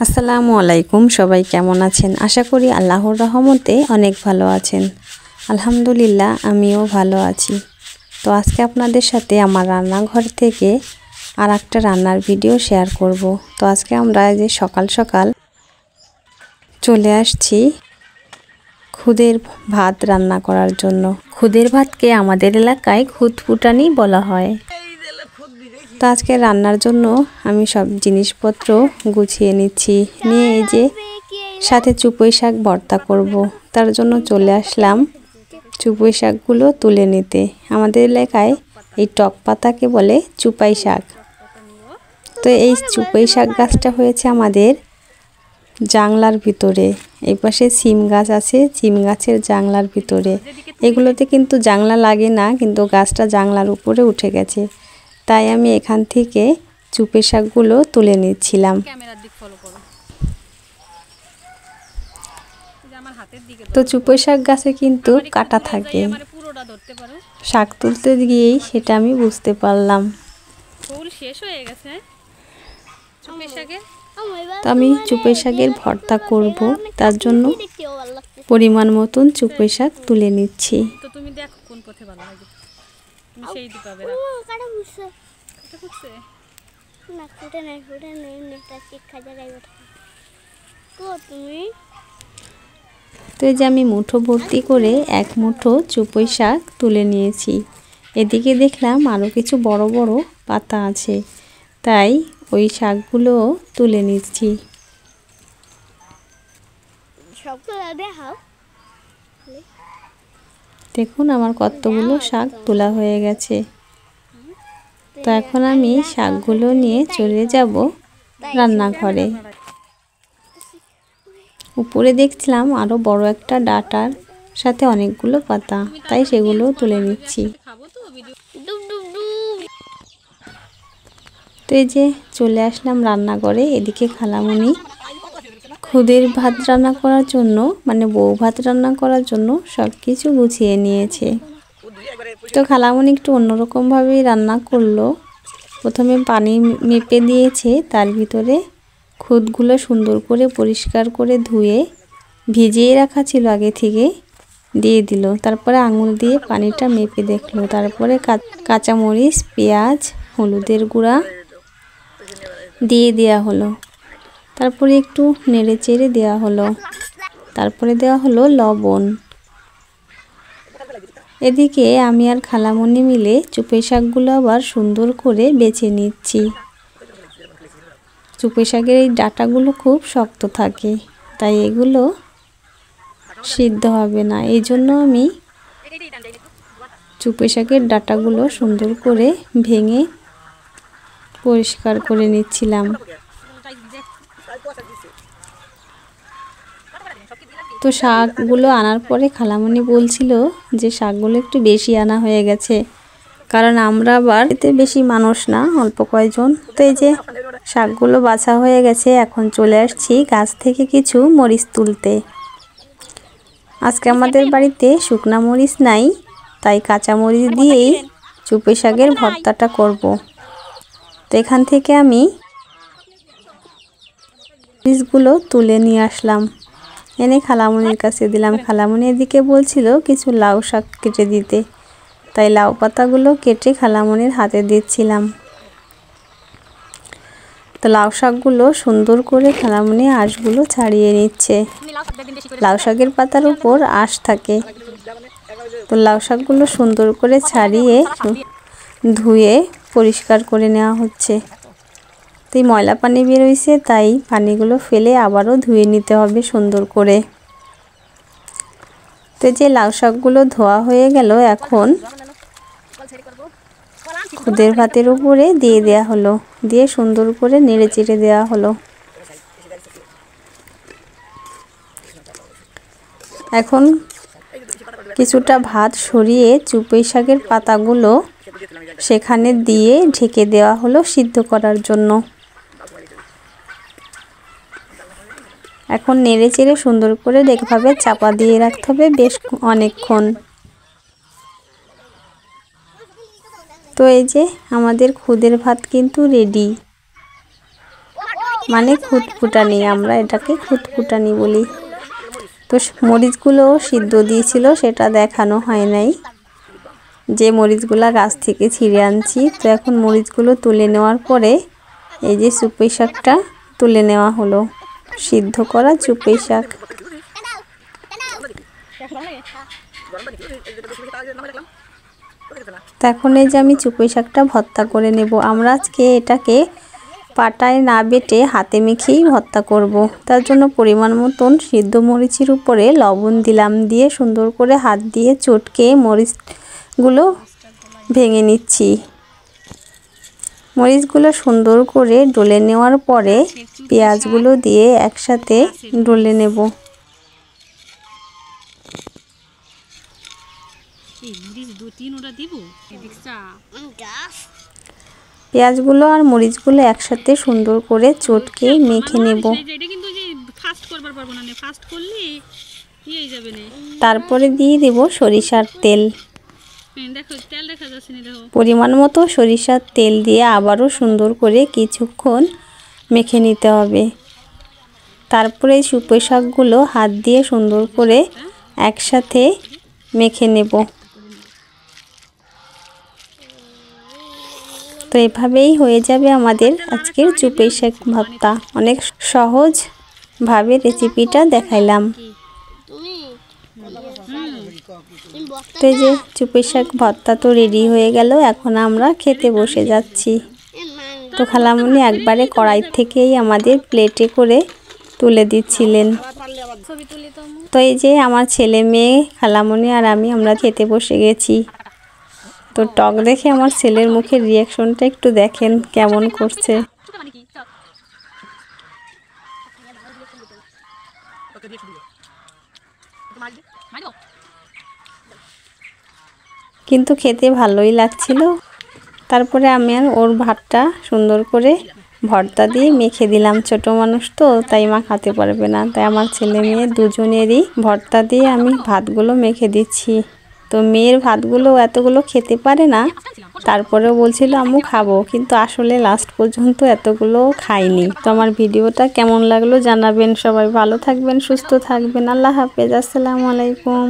আসসালামু আলাইকুম, সবাই কেমন আছেন? আশা করি আল্লাহর রহমতে অনেক ভালো আছেন। আলহামদুলিল্লাহ, আমিও ভালো আছি। তো আজকে আপনাদের সাথে আমার রান্নাঘর থেকে আর একটা রান্নার ভিডিও শেয়ার করব। তো আজকে আমরা যে সকাল সকাল চলে আসছি খুদের ভাত রান্না করার জন্য। খুদের ভাতকে আমাদের এলাকায় খুদপুটানি বলা হয়। তো আজকে রান্নার জন্য আমি সব জিনিসপত্র গুছিয়ে নিচ্ছি, নিয়ে এই যে সাথে চুপই শাক ভর্তা করব। তার জন্য চলে আসলাম চুপই শাকগুলো তুলে নিতে। আমাদের এলাকায় এই টক পাতাকে বলে চুপাই শাক। তো এই চুপাই শাক গাছটা হয়েছে আমাদের জাংলার ভিতরে। এই পাশে সিম গাছ আছে, সিম গাছের জাংলার ভিতরে। এগুলোতে কিন্তু জাংলা লাগে না, কিন্তু গাছটা জাংলার উপরে উঠে গেছে। তাই আমি এখান থেকে চুপে শাকগুলো তুলে নিচ্ছিলাম। তো চুপে শাক গাছে কিন্তু কাটা থাকে। শাক তুলতে গিয়েই সেটা আমি বুঝতে পারলাম। তো আমি চুপে শাকের ভর্তা করব, তার জন্য পরিমাণ মতন চুপে শাক তুলে নিচ্ছি। তো তুমি দেখো কোন পথে ভালো লাগে, তুমি সেই দিপাবে রাখো। কাটা বুঝছে কাটা বুঝছে না, ফুটে নাই নেটা ঠিক খাজা গাইব কো তুমি। তো এই যে আমি মুঠো ভর্তি করে এক মুঠো চুপই শাক তুলে নিয়েছি। এদিকে দেখলাম আরও কিছু বড় বড় পাতা আছে, তাই ওই শাকগুলো তুলে নিচ্ছি। দেখুন আমার কতগুলো শাক তোলা হয়ে গেছে। তো এখন আমি শাকগুলো নিয়ে চলে যাব রান্নাঘরে। উপরে দেখছিলাম আরও বড় একটা ডাঁটার সাথে অনেকগুলো পাতা, তাই সেগুলো তুলে নিচ্ছি। তো এই যে চলে আসলাম রান্নাঘরে। এদিকে খালামণি খুদের ভাত রান্না করার জন্য, মানে বউ ভাত রান্না করার জন্য সব কিছু গুছিয়ে নিয়েছে। তো খালামণি একটু অন্যরকমভাবেই রান্না করলো। প্রথমে পানি মেপে দিয়েছে, তার ভিতরে খুদগুলো সুন্দর করে পরিষ্কার করে ধুয়ে ভিজিয়ে রাখা ছিল আগে থেকে, দিয়ে দিল। তারপরে আঙুল দিয়ে পানিটা মেপে দেখলো। তারপরে কাঁচামরিচ, পেঁয়াজ, হলুদের গুঁড়া দিয়ে দেওয়া হলো। তারপরে একটু নেড়ে চেড়ে দেওয়া হলো। তারপরে দেওয়া হলো লবণ। এদিকে আমি আর খালামণি মিলে চুপই শাকগুলো আবার সুন্দর করে বেছে নিচ্ছি। চুপই শাকের এই ডাঁটাগুলো খুব শক্ত থাকে, তাই এগুলো সিদ্ধ হবে না। এই জন্য আমি চুপই শাকের ডাঁটাগুলো সুন্দর করে ভেঙে পরিষ্কার করে নিচ্ছিলাম। তো শাকগুলো আনার পরে খালামণি বলছিল যে শাকগুলো একটু বেশি আনা হয়ে গেছে, কারণ আমরা আবার এতে বেশি মানুষ না, অল্প কয়েকজন। তো এই যে শাকগুলো বাছা হয়ে গেছে, এখন চলে আসছি গাছ থেকে কিছু মরিচ তুলতে। আজকে আমাদের বাড়িতে শুকনা মরিচ নাই, তাই কাঁচা মরিচ দিয়েই চুপই শাকের ভর্তাটা করব। তো এখান থেকে আমি মরিচগুলো তুলে নিয়ে আসলাম, এনে খালামণির কাছে দিলাম। খালামণি এদিকে বলছিল কিছু লাউ শাক কেটে দিতে, তাই লাউ পাতাগুলো কেটে খালামণির হাতে দিচ্ছিলাম। তো লাউ শাকগুলো সুন্দর করে খালামণি আঁশগুলো ছাড়িয়ে নিচ্ছে। লাউ শাকের পাতার উপর আঁশ থাকে। তো লাউ শাকগুলো সুন্দর করে ছাড়িয়ে ধুয়ে পরিষ্কার করে নেওয়া হচ্ছে। তো এই ময়লা পানি বেরোইছে, তাই পানিগুলো ফেলে আবারও ধুয়ে নিতে হবে সুন্দর করে। তো যে লাউ শাকগুলো ধোয়া হয়ে গেল, এখন খুদের ভাতের উপরে দিয়ে দেওয়া হলো, দিয়ে সুন্দর করে নেড়ে চেড়ে দেওয়া হলো। এখন কিছুটা ভাত সরিয়ে চুপই শাকের পাতাগুলো সেখানে দিয়ে ঢেকে দেওয়া হলো সিদ্ধ করার জন্য। এখন নেড়ে চেড়ে সুন্দর করে এভাবে চাপা দিয়ে রাখতে হবে বেশ অনেকক্ষণ। তো এই যে আমাদের খুদের ভাত কিন্তু রেডি। মানে খুঁতখুঁটানি, আমরা এটাকে খুঁতখুঁটানি বলি। তো মরিচগুলো সিদ্ধ দিয়েছিল, সেটা দেখানো হয় নাই, যে মরিচগুলো গাছ থেকে ছিঁড়ে আনছি। তো এখন মরিচগুলো তুলে নেওয়ার পরে এই যে চুপই শাকটা তুলে নেওয়া হলো, সিদ্ধ করা চুপই শাক। এখন এই যে আমি চুপই শাকটা ভর্তা করে নেব। আমরা আজকে এটাকে পাটায় না বেটে হাতে মেখেই ভর্তা করব। তার জন্য পরিমাণ মতন সিদ্ধ মরিচের উপরে লবণ দিলাম, দিয়ে সুন্দর করে হাত দিয়ে চটকে মরিচগুলো ভেঙে নিচ্ছি। মরিচগুলো সুন্দর করে ডলে নেওয়ার পরে পেঁয়াজগুলো দিয়ে একসাথে ডলে নেব। পেঁয়াজগুলো আর মরিচগুলো একসাথে সুন্দর করে চটকে মেখে নেব। তারপরে দিয়ে দেব সরিষার তেল। পরিমাণ মতো সরিষার তেল দিয়ে আবারও সুন্দর করে কিছুক্ষণ মেখে নিতে হবে। তারপরে চুপই শাকগুলো হাত দিয়ে সুন্দর করে একসাথে মেখে নেব। তো এভাবেই হয়ে যাবে আমাদের আজকের চুপই শাক ভর্তা। অনেক সহজভাবে রেসিপিটা দেখাইলাম। তো এই যে চুপই শাক ভর্তা তো রেডি হয়ে গেল, এখন আমরা খেতে বসে যাচ্ছি। তো খালামণি একবারে কড়াই থেকেই আমাদের প্লেটে করে তুলে দিচ্ছিলেন। তো এই যে আমার ছেলে মেয়ে, খালামণি আর আমরা খেতে বসে গেছি। তো টক দেখে আমার ছেলের মুখের রিয়াকশনটা একটু দেখেন কেমন করছে। কিন্তু খেতে ভালোই লাগছিল। তারপরে আমি আর ওর ভাতটা সুন্দর করে ভর্তা দিয়ে মেখে দিলাম। ছোট মানুষ তো, তাই মা খেতে পারবে না, তাই আমার ছেলে মেয়ে দুজনেরই ভর্তা দিয়ে আমি ভাতগুলো মেখে দিচ্ছি। তো মেয়ের ভাতগুলো এতগুলো খেতে পারে না, তারপরেও বলছিল আম্মু খাবো, কিন্তু আসলে লাস্ট পর্যন্ত এতগুলো খাইনি। তো আমার ভিডিওটা কেমন লাগলো জানাবেন। সবাই ভালো থাকবেন, সুস্থ থাকবেন। আল্লাহ হাফেজ, আসসালামু আলাইকুম।